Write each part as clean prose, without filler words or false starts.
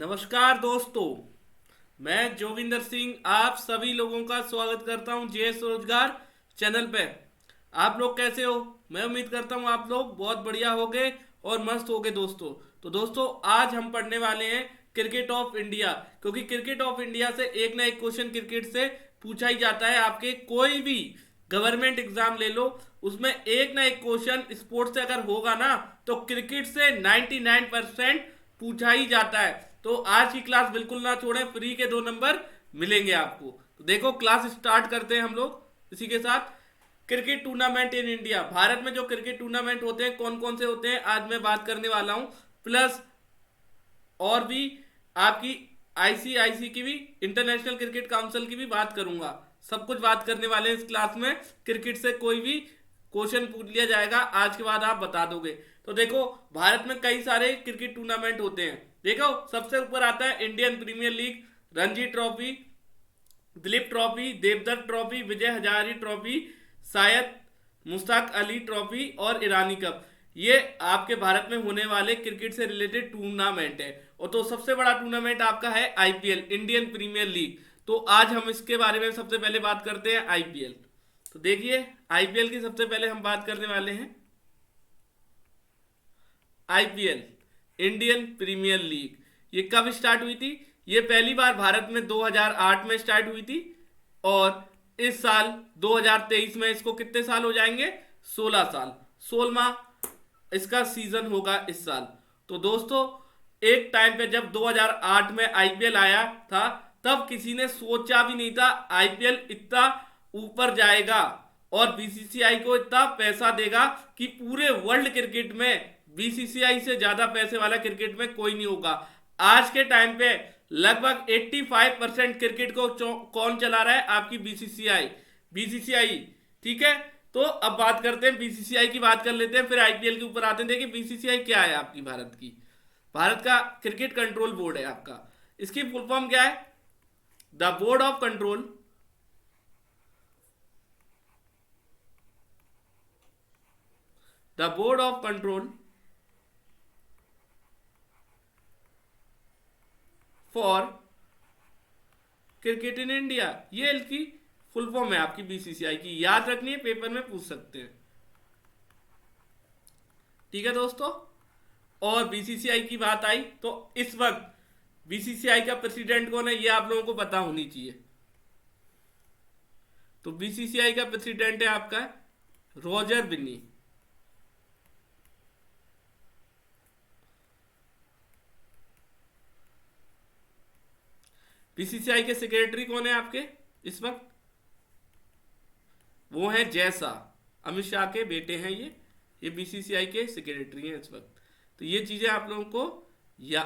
नमस्कार दोस्तों, मैं जोगिंदर सिंह आप सभी लोगों का स्वागत करता हूं जेएस रोजगार चैनल पे। आप लोग कैसे हो? मैं उम्मीद करता हूं आप लोग बहुत बढ़िया होगे और मस्त होगे दोस्तों। तो दोस्तों, आज हम पढ़ने वाले हैं क्रिकेट ऑफ इंडिया, क्योंकि क्रिकेट ऑफ इंडिया से एक ना एक क्वेश्चन क्रिकेट से पूछा ही जाता है। आपके कोई भी गवर्नमेंट एग्जाम ले लो, उसमें एक ना एक क्वेश्चन स्पोर्ट्स से अगर होगा ना, तो क्रिकेट से 99% पूछा ही जाता है। तो आज की क्लास बिल्कुल ना छोड़ें, फ्री के 2 नंबर मिलेंगे आपको। तो देखो, क्लास स्टार्ट करते हैं हम लोग इसी के साथ। Cricket tournament in India, Bharat में जो क्रिकेट टूर्नामेंट होते हैं कौन कौन से होते हैं आज मैं बात करने वाला हूं। प्लस और भी आपकी आईसीआईसी की भी, इंटरनेशनल क्रिकेट काउंसिल की भी बात करूंगा। सब कुछ बात करने वाले हैं इस क्लास में। क्रिकेट से कोई भी क्वेश्चन पूछ लिया जाएगा, आज के बाद आप बता दोगे। तो देखो, भारत में कई सारे क्रिकेट टूर्नामेंट होते हैं। देखो, सबसे ऊपर आता है Indian premier league, Ranji trophy, Duleep trophy, Devdatt trophy, Vijay Hazare trophy, शायद मुश्ताक अली ट्रॉफी और ईरानी कप। ये आपके भारत में होने वाले क्रिकेट से रिलेटेड टूर्नामेंट है। और तो सबसे बड़ा टूर्नामेंट आपका है आईपीएल, इंडियन प्रीमियर लीग। तो आज हम इसके बारे में सबसे पहले बात करते हैं आईपीएल। तो देखिए, आईपीएल की सबसे पहले हम बात करने वाले हैं आईपीएल, इंडियन प्रीमियर लीग। ये कब स्टार्ट हुई थी? ये पहली बार भारत में 2008 में स्टार्ट हुई थी। और इस साल 2023 में इसको कितने साल हो जाएंगे? 16 साल, 16वां इसका सीजन होगा इस साल। तो दोस्तों, एक टाइम पे जब 2008 में आईपीएल आया था, तब किसी ने सोचा भी नहीं था आईपीएल इतना ऊपर जाएगा और बीसीसीआई को इतना पैसा देगा कि पूरे वर्ल्ड क्रिकेट में बीसीसीआई से ज्यादा पैसे वाला क्रिकेट में कोई नहीं होगा। आज के टाइम पे लगभग 85% क्रिकेट को कौन चला रहा है? आपकी बीसीसीआई। बीसीसीआई, ठीक है। तो अब बात करते हैं, बीसीसीआई की बात कर लेते हैं, फिर आईपीएल के ऊपर आते हैं। देखिए, बीसीसीआई क्या है आपकी भारत की? भारत का क्रिकेट कंट्रोल बोर्ड है आपका। इसकी फुल फॉर्म क्या है? The board of control the board of control for cricket in India, ये इसकी फुल फॉर्म है आपकी बीसीसीआई की। याद रखनी है, पेपर में पूछ सकते हैं। ठीक है दोस्तों। और बीसीसीआई की बात आई तो इस वक्त बीसीसीआई का प्रेसिडेंट कौन है, ये आप लोगों को पता होनी चाहिए। तो बीसीसीआई का प्रेसिडेंट है आपका रॉजर बिन्नी। बीसीसीआई के सेक्रेटरी कौन है आपके इस वक्त? वो हैं जय शाह, अमित शाह के बेटे हैं ये बीसीसीआई के सेक्रेटरी हैं इस वक्त। तो ये चीजें आप लोगों को या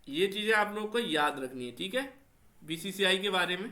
ये चीजें आप लोगों को याद रखनी है, ठीक है। बीसीसीआई के बारे में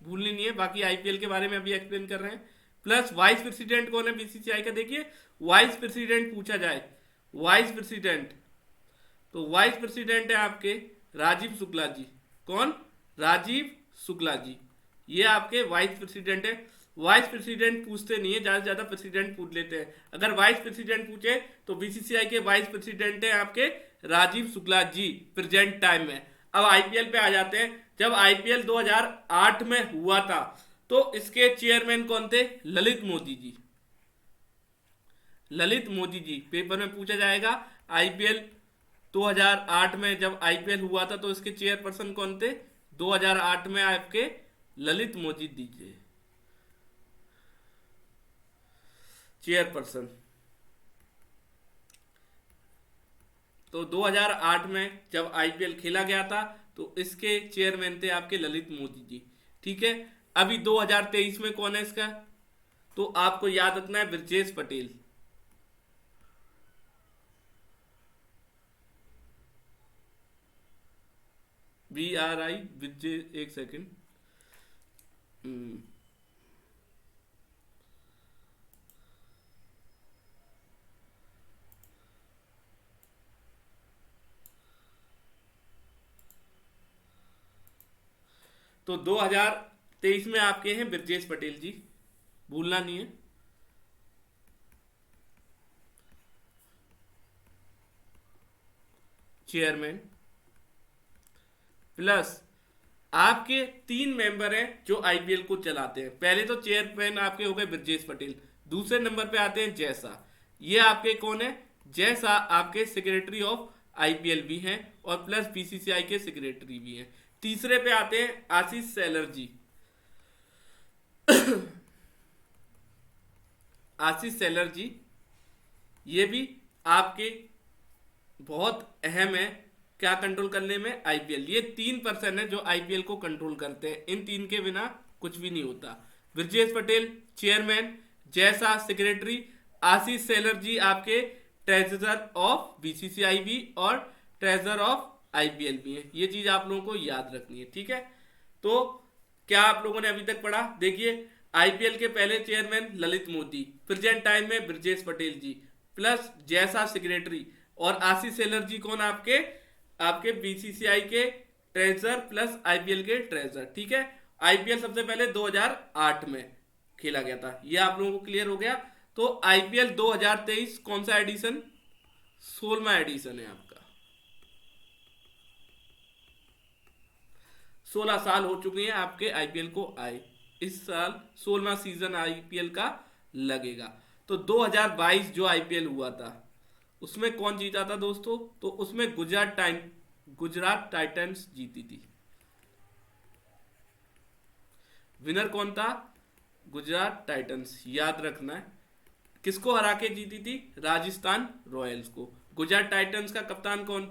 भूलनी नहीं है। बाकी आईपीएल के बारे में अभी एक्सप्लेन कर रहे हैं। प्लस वाइस प्रेसिडेंट कौन है बीसीसीआई का? देखिए, वाइस प्रेसिडेंट पूछा जाए, वाइस प्रेसिडेंट, तो वाइस प्रेसिडेंट है आपके राजीव शुक्ला जी। कौन? राजीव शुक्ला जी, ये आपके वाइस प्रेसिडेंट है। वाइस प्रेसिडेंट पूछते नहीं है, ज्यादा से ज्यादा प्रेसिडेंट पूछ लेते हैं। अगर वाइस प्रेसिडेंट पूछे तो बीसीसीआई के वाइस प्रेसिडेंट है आपके राजीव शुक्ला जी प्रेजेंट टाइम में। अब आईपीएल पे आ जाते हैं। जब आईपीएल 2008 में हुआ था, तो इसके चेयरमैन कौन थे? ललित मोदी जी। ललित मोदी जी, पेपर में पूछा जाएगा। आईपीएल 2008 में जब आईपीएल हुआ था, तो इसके चेयरपर्सन कौन थे 2008 में? आपके ललित मोदी जी चेयरपर्सन। तो 2008 में जब आईपीएल खेला गया था, तो इसके चेयरमैन थे आपके ललित मोदी जी, ठीक है। अभी 2023 में कौन है इसका? तो आपको याद रखना है ब्रजेश पटेल। BRI विजय, एक सेकंड। तो 2023 में आपके हैं ब्रजेश पटेल जी, भूलना नहीं है। चेयरमैन प्लस आपके 3 मेंबर हैं जो आईपीएल को चलाते हैं। पहले तो चेयरमैन आपके हो गए ब्रजेश पटेल, दूसरे नंबर पे आते हैं जय शाह। ये आपके कौन है? जय शाह आपके सेक्रेटरी ऑफ आईपीएल भी हैं और प्लस बीसीसीआई के सेक्रेटरी भी हैं। तीसरे पे आते हैं आशीष सेलर जी। आशीष सेलर जी ये भी आपके बहुत अहम है क्या कंट्रोल करने में? आईपीएल। ये 3 पर्सन है जो आईपीएल को कंट्रोल करते हैं। इन 3 के बिना कुछ भी नहीं होता। ब्रजेश पटेल चेयरमैन, जय शाह सेक्रेटरी, आशीष सेलर जी आपके ट्रेजरर ऑफ बीसीसीआई भी और ट्रेजरर ऑफ आईपीएल भी है। ये चीज आप लोगों को याद रखनी है, ठीक है। तो क्या आप लोगों ने अभी तक पढ़ा? देखिए, आईपीएल के पहले chairman Lalit Modi, present time में ब्रजेश पटेल जी, प्लस जय शाह सेक्रेटरी और आशीष सेलर जी कौन? आपके बीसीसीआई के ट्रेजर प्लस आईपीएल के ट्रेजर, ठीक है। आईपीएल सबसे पहले 2008 में खेला गया था, ये आप लोगों को क्लियर हो गया। तो आईपीएल 2023 कौन सा एडिशन? 16वां एडिशन है आपका। 16 साल हो चुके हैं आपके आईपीएल को आए। इस साल 16वां सीजन आईपीएल का लगेगा। तो 2022 जो आईपीएल हुआ था उसमें कौन जीता था दोस्तों? तो उसमें गुजरात टाइटंस जीती थी। विनर कौन था? गुजरात टाइटंस, याद रखना है। किसको हरा के जीती थी? राजस्थान रॉयल्स को। गुजरात टाइटंस का कप्तान कौन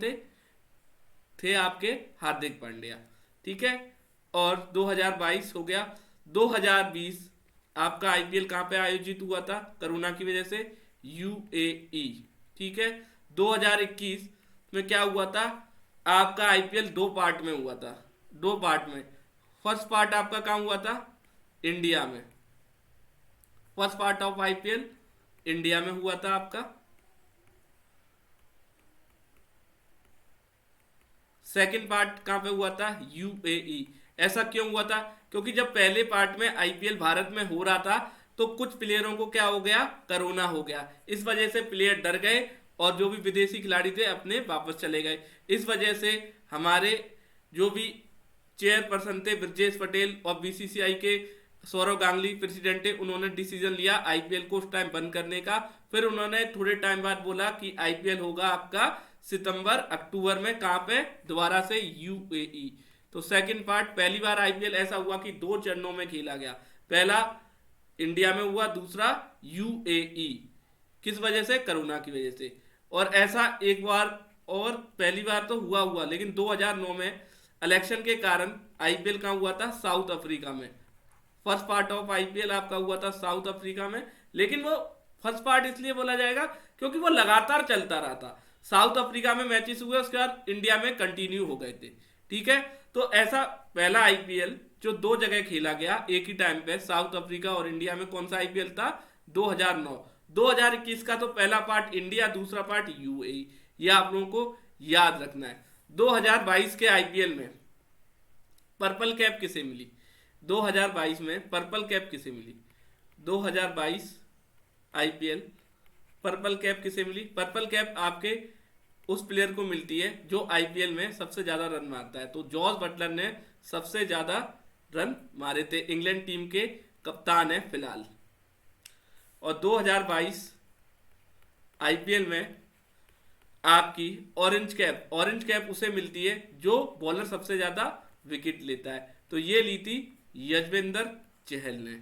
थे आपके हार्दिक पांड्या, ठीक है। और 2022 हो गया। 2020 आपका आईपीएल कहां पे आयोजित हुआ था? कोरोना की वजह से यूएई, ठीक है। 2021 में क्या हुआ था? आपका आईपीएल 2 पार्ट में हुआ था। 2 पार्ट में। फर्स्ट पार्ट आपका कहां हुआ था? इंडिया में। First part of IPL India में हुआ था आपका। सेकंड पार्ट कहां पे हुआ था? यूएई। ऐसा क्यों हुआ था? क्योंकि जब पहले पार्ट में आईपीएल भारत में हो रहा था तो कुछ प्लेयरों को क्या हो गया? कोरोना हो गया। इस वजह से प्लेयर डर गए और जो भी विदेशी खिलाड़ी थे अपने वापस चले गए। इस वजह से हमारे जो भी चेयरपर्सन थे ब्रजेश पटेल और बीसीसीआई के सौरव गांगुली प्रेसिडेंट थे, उन्होंने डिसीजन लिया आईपीएल को उस टाइम बंद करने का। फिर उन्होंने थोड़े टाइम बाद बोला कि आईपीएल होगा आपका सितंबर अक्टूबर में। कहां पे? दोबारा से यूएई। तो सेकंड पार्ट, पहली बार आईपीएल ऐसा हुआ कि 2 चरणों में खेला गया। पहला इंडिया में हुआ, दूसरा यूएई। किस वजह से? कोरोना की वजह से। और ऐसा एक बार और पहली बार तो हुआ लेकिन 2009 में इलेक्शन के कारण आईपीएल कहां हुआ था? साउथ अफ्रीका में। फर्स्ट पार्ट ऑफ आईपीएल आपका हुआ था साउथ अफ्रीका में, लेकिन वो फर्स्ट पार्ट इसलिए बोला जाएगा क्योंकि वो लगातार चलता रहा था। साउथ अफ्रीका में मैचेस हुए, उसके बाद इंडिया में कंटिन्यू हो गए थे, ठीक है। तो ऐसा पहला आईपीएल जो 2 जगह खेला गया एक ही टाइम पे, साउथ अफ्रीका और इंडिया में, कौन सा आईपीएल था? 2009। 2021 का तो पहला पार्ट इंडिया, दूसरा पार्ट यूएई। ये आप लोगों को याद रखना है। 2022 के आईपीएल में पर्पल कैप किसे मिली? 2022 में पर्पल कैप किसे मिली? 2022 आईपीएल पर्पल कैप किसे मिली? पर्पल कैप आपके उस प्लेयर को मिलती है जो आईपीएल में सबसे ज्यादा रन मारता है। तो जॉस बटलर ने सबसे ज्यादा रन मारे थे, इंग्लैंड टीम के कप्तान है फिलहाल। और 2022 आईपीएल में आपकी ऑरेंज कैप उसे मिलती है जो बॉलर सबसे ज्यादा विकेट लेता है। तो ये ली थी यजवेंद्र चहल ने।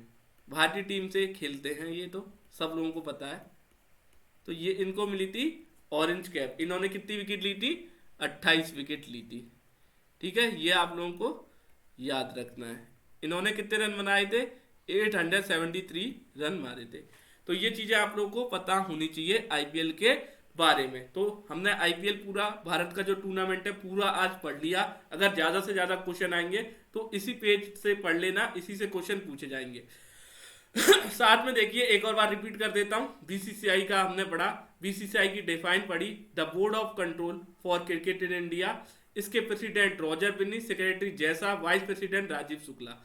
भारतीय टीम से खेलते हैं ये, तो सब लोगों को पता है। तो ये इनको मिली थी ऑरेंज कैप। इन्होंने कितनी विकेट ली थी? 28 विकेट ली थी, ठीक है। ये आप लोगों को याद रखना है। इन्होंने कितने रन बनाए थे? 873 रन मारे थे। तो ये चीजें आप लोगों को पता होनी चाहिए आईपीएल के बारे में। तो हमने आईपीएल पूरा भारत का जो टूर्नामेंट है पूरा आज पढ़ लिया। अगर ज्यादा से ज्यादा क्वेश्चन आएंगे तो इसी पेज से पढ़ लेना, इसी से क्वेश्चन पूछे जाएंगे। साथ में देखिए एक और बार रिपीट कर देता हूं, बीसीसीआई का हमने पढ़ा, बीसीसीआई की डिफाइन पढ़ी, the board of control for cricket in India. इसके president Roger Binni, secretary Jay Shah, vice president Rajiv Shukla.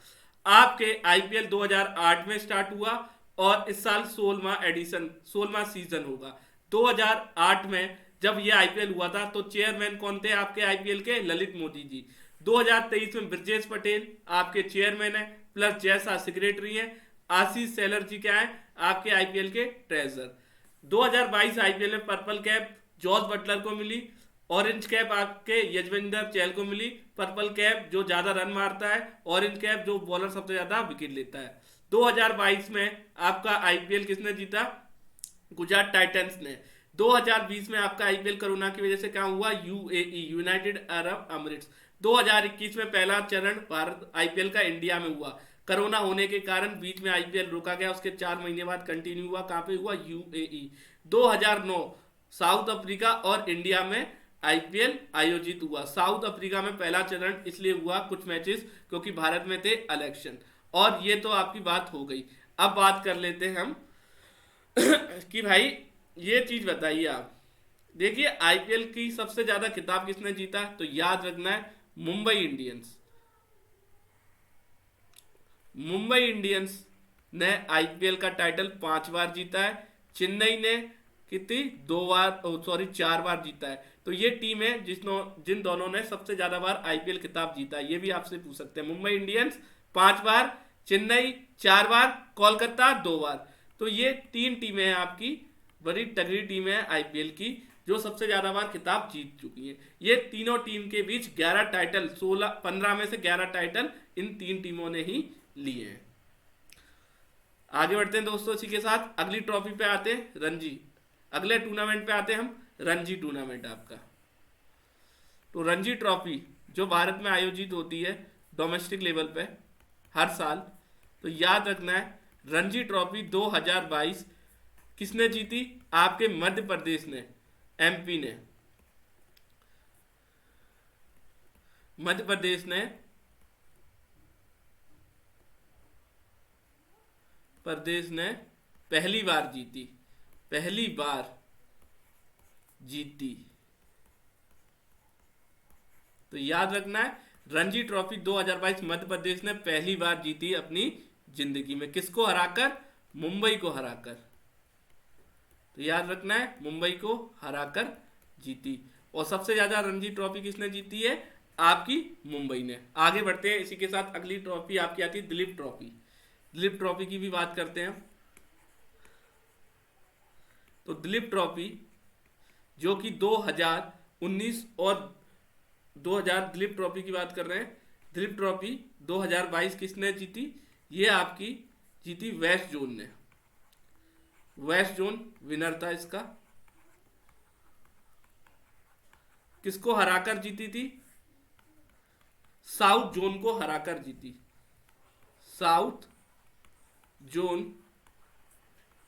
आपके आईपीएल 2008 में स्टार्ट हुआ और इस साल 16वां सीजन होगा। 2008 में जब ये आईपीएल हुआ था तो चेयरमैन कौन थे आपके आईपीएल के? ललित मोदी जी। 2023 में ब्रजेश पटेल आपके चेयरमैन है, प्लस जैसा सेक्रेटरी है, आशीष सेलर जी क्या है आपके आईपीएल के ट्रेजर। 2022 आईपीएल में पर्पल कैप जॉस बटलर को मिली, ऑरेंज कैप आपके यजवेंद्र चहल को मिली, पर्पल कैप जो ज्यादा रन मारता है, ऑरेंज कैप जो बॉलर सबसे ज्यादा विकेट लेता है। 2022 में आपका आईपीएल किसने जीता? गुजरात टाइटंस ने। 2020 में आपका आईपीएल कोरोना की वजह से क्या हुआ? यूएई, यूनाइटेड अरब अमीरात। 2021 में पहला चरण भारत आईपीएल का इंडिया में हुआ, कोरोना होने के कारण बीच में आईपीएल रोका गया, उसके 4 महीने बाद कंटिन्यू हुआ। कहां पे हुआ? यूएई। 2009 साउथ अफ्रीका और इंडिया में आईपीएल आयोजित हुआ। साउथ अफ्रीका में पहला चरण इसलिए हुआ कुछ मैचेस क्योंकि भारत में थे इलेक्शन। और ये तो आपकी बात हो गई। अब बात कर लेते हैं हम कि भाई ये चीज बताइए आप, देखिए आईपीएल की सबसे ज्यादा खिताब किसने जीता? तो याद रखना है मुंबई इंडियंस। मुंबई इंडियंस ने आईपीएल का टाइटल 5 बार जीता है। चेन्नई ने कितनी? 2 बार, सॉरी 4 बार जीता है। तो ये टीम है जिन दोनों ने सबसे ज्यादा बार आईपीएल खिताब जीता है। ये भी आपसे पूछ सकते हैं। मुंबई इंडियंस 5 बार, चेन्नई 4 बार, कोलकाता 2 बार। तो ये 3 टीमें हैं आपकी, बड़ी तगड़ी टीम है आईपीएल की, जो सबसे ज्यादा बार खिताब जीत चुकी है। ये तीनों टीम के बीच 11 टाइटल, 15 में से 11 टाइटल इन 3 टीमों ने ही लिए हैं। आगे बढ़ते हैं दोस्तों इसी के साथ अगली ट्रॉफी पे आते हैं, रणजी। अगले टूर्नामेंट पे आते हैं हम, रणजी टूर्नामेंट आपका। तो रणजी ट्रॉफी जो भारत में आयोजित होती है डोमेस्टिक लेवल पे हर साल, तो याद रखना है रणजी ट्रॉफी 2022 किसने जीती? आपके मध्य प्रदेश ने, एमपी ने। मध्य प्रदेश ने पहली बार जीती, पहली बार जीती। तो याद रखना है रणजी ट्रॉफी 2022 मध्य प्रदेश ने पहली बार जीती अपनी जिंदगी में। किसको हराकर? मुंबई को हराकर। तो याद रखना है मुंबई को हराकर जीती। और सबसे ज्यादा रणजी ट्रॉफी किसने जीती है? आपकी मुंबई ने। आगे बढ़ते हैं इसी के साथ अगली ट्रॉफी आपकी आती है दिलीप ट्रॉफी। दिलीप ट्रॉफी की भी बात करते हैं। तो दिलीप ट्रॉफी जो कि 2019 और 2000 दिलीप ट्रॉफी की बात कर रहे हैं। दिलीप ट्रॉफी 2022 किसने जीती? ये आपकी जीती वेस्ट जोन ने। वेस्ट जोन विनर था इसका। किसको हराकर जीती थी? साउथ जोन को हराकर जीती। साउथ जोन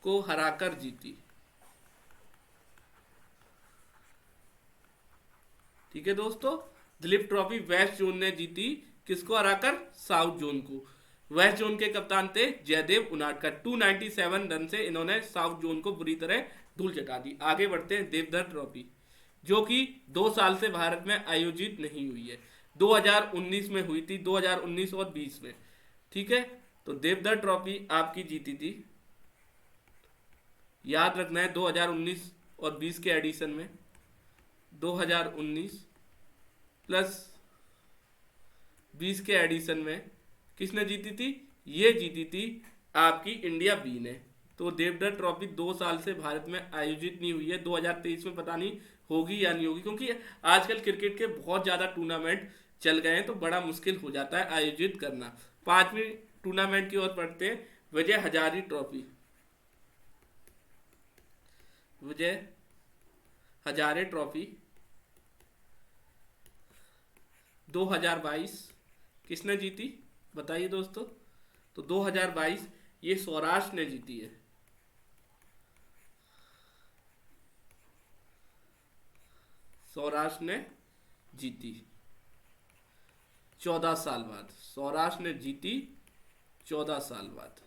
को हराकर जीती। ठीक है दोस्तों, दिलीप ट्रॉफी वेस्ट जोन ने जीती। किसको हराकर? साउथ जोन को। वेस्ट जोन के कप्तान थे जयदेव उनाडकर। 297 रन से इन्होंने साउथ जोन को बुरी तरह धूल चटा दी। आगे बढ़ते हैं देवधर ट्रॉफी जो कि 2 साल से भारत में आयोजित नहीं हुई है। 2019 में हुई थी, 2019 और 20 में। ठीक है, तो देवधर ट्रॉफी आपकी जीती थी। याद रखना है 2019 और 20 के एडिशन में 2019 प्लस 20 के एडिशन में किसने जीती थी? ये जीती थी आपकी इंडिया बी ने। तो देवधर ट्रॉफी 2 साल से भारत में आयोजित नहीं हुई है। 2023 में पता नहीं होगी या नहीं होगी, क्योंकि आजकल क्रिकेट के बहुत ज़्यादा टूर्नामेंट चल गए हैं तो बड़ा मुश्किल हो जाता है आयोजित करना। 5वीं टूर्नामेंट की ओर बढ़ते हैं, विजय हजारे ट्रॉफी। विजय हजारे ट्रॉफी 2022 किसने जीती? बताइए दोस्तों। तो 2022 ये सौराष्ट्र ने जीती है। सौराष्ट्र ने जीती 14 साल बाद। सौराष्ट्र ने जीती 14 साल बाद।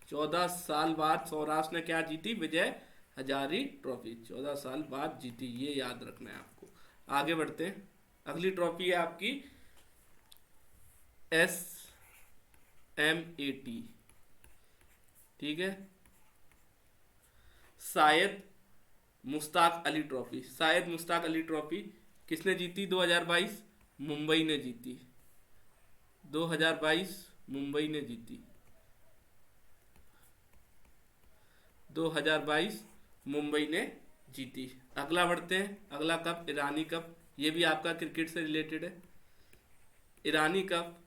14 साल बाद सौराष्ट्र ने क्या जीती? विजय हजारे ट्रॉफी 14 साल बाद जीती। ये याद रखना है आपको। आगे बढ़ते हैं, अगली ट्रॉफी है आपकी SMAT। ठीक है, शायद मुश्ताक अली ट्रॉफी, शायद मुश्ताक अली ट्रॉफी किसने जीती 2022? मुंबई ने जीती। 2022 मुंबई ने जीती। 2022 मुंबई ने जीती। अगला बढ़ते हैं। अगला कप ईरानी कप, ये भी आपका क्रिकेट से रिलेटेड है। ईरानी कप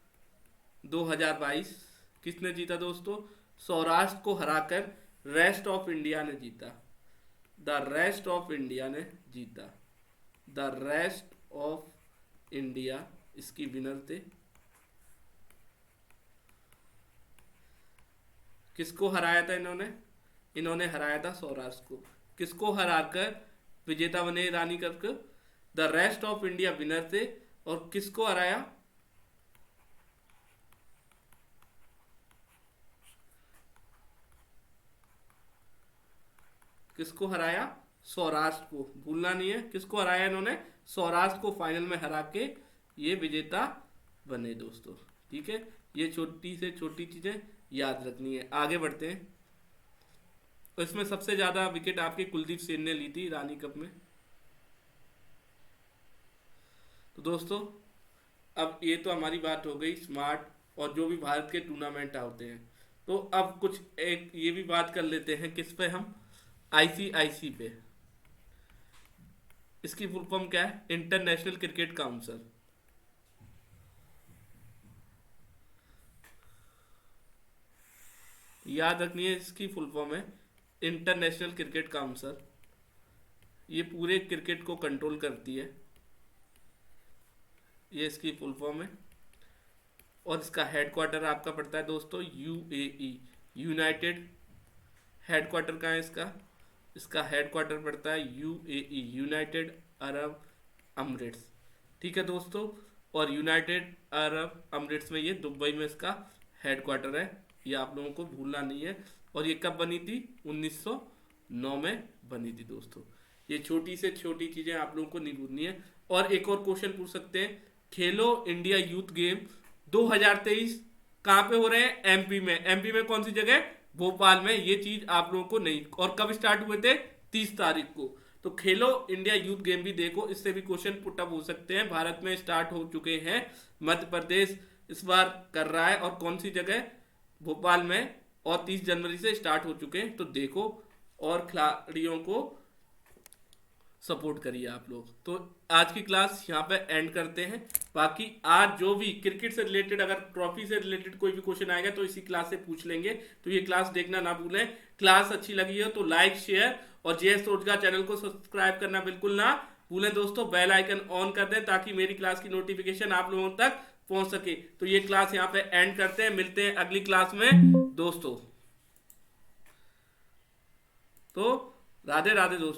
2022 किसने जीता दोस्तों? सौराष्ट्र को हराकर रेस्ट ऑफ इंडिया ने जीता। द रेस्ट ऑफ इंडिया ने जीता। द रेस्ट ऑफ इंडिया इसकी विनर थे। किसको हराया था इन्होंने? इन्होंने हराया था सौराष्ट्र को। किसको हराकर विजेता बने Irani cup? The rest of India winner थे। और किसको हराया? किसको हराया? सौराष्ट्र को। भूलना नहीं है किसको हराया इन्होंने? सौराष्ट्र को फाइनल में हरा के ये विजेता बने दोस्तों। ठीक है, ये छोटी से छोटी चीजें याद रखनी है। आगे बढ़ते हैं। तो इसमें सबसे ज्यादा विकेट आपके कुलदीप सेन ने ली थी रानी कप में। तो दोस्तों अब ये तो हमारी बात हो गई स्मार्ट और जो भी भारत के टूर्नामेंट होते हैं। तो अब कुछ एक ये भी बात कर लेते हैं किस पे हम? आईसीआईसी पे। इसकी फुल फॉर्म क्या है? International cricket council. याद रखनी है, इसकी फुल फॉर्म है इंटरनेशनल क्रिकेट काउंसिल। ये पूरे क्रिकेट को कंट्रोल करती है। ये इसकी फुल फॉर्म है। और इसका हेडक्वार्टर आपका पड़ता है दोस्तों यूएई, यूनाइटेड। हेडक्वार्टर कहाँ है इसका? इसका हेडक्वार्टर पड़ता है यूएई, यूनाइटेड अरब अमरेट्स। ठीक है दोस्तों, और यूनाइटेड अरब अमरेट्स में ये दुबई में इसका हेडक्वार्टर है। ये आप लोगों को भूलना नहीं है। और ये कब बनी थी? 1909 में बनी थी दोस्तों। ये छोटी से छोटी चीजें आप लोगों को नहीं भूलनी है। और एक और क्वेश्चन पूछ सकते हैं, खेलो इंडिया यूथ गेम 2023 कहाँ पे हो रहे हैं? एमपी में। एमपी में कौन सी जगह? भोपाल में। ये चीज आप लोगों को नहीं। और कब स्टार्ट हुए थे? 30 तारीख को। तो खेलो इंडिया यूथ गेम भी देखो, इससे भी क्वेश्चन पुट अप हो सकते हैं। भारत में स्टार्ट हो चुके हैं, मध्य प्रदेश इस बार कर रहा है। और कौन सी जगह? भोपाल में। और 30 जनवरी से स्टार्ट हो चुके हैं। तो देखो और खिलाड़ियों को सपोर्ट करिए आप लोग। तो आज की क्लास यहाँ पे एंड करते हैं। बाकी आज जो भी क्रिकेट से रिलेटेड, अगर ट्रॉफी से रिलेटेड कोई भी क्वेश्चन आएगा तो इसी क्लास से पूछ लेंगे। तो ये क्लास देखना ना भूलें। क्लास अच्छी लगी हो तो लाइक, शेयर और जेएस रोजगार चैनल को सब्सक्राइब करना बिल्कुल ना भूलें दोस्तों। बेल आइकन ऑन कर दें ताकि मेरी क्लास की नोटिफिकेशन आप लोगों तक पहुंच सके। तो ये क्लास यहाँ पे एंड करते हैं। मिलते हैं अगली क्लास में दोस्तों। तो राधे राधे दोस्तों।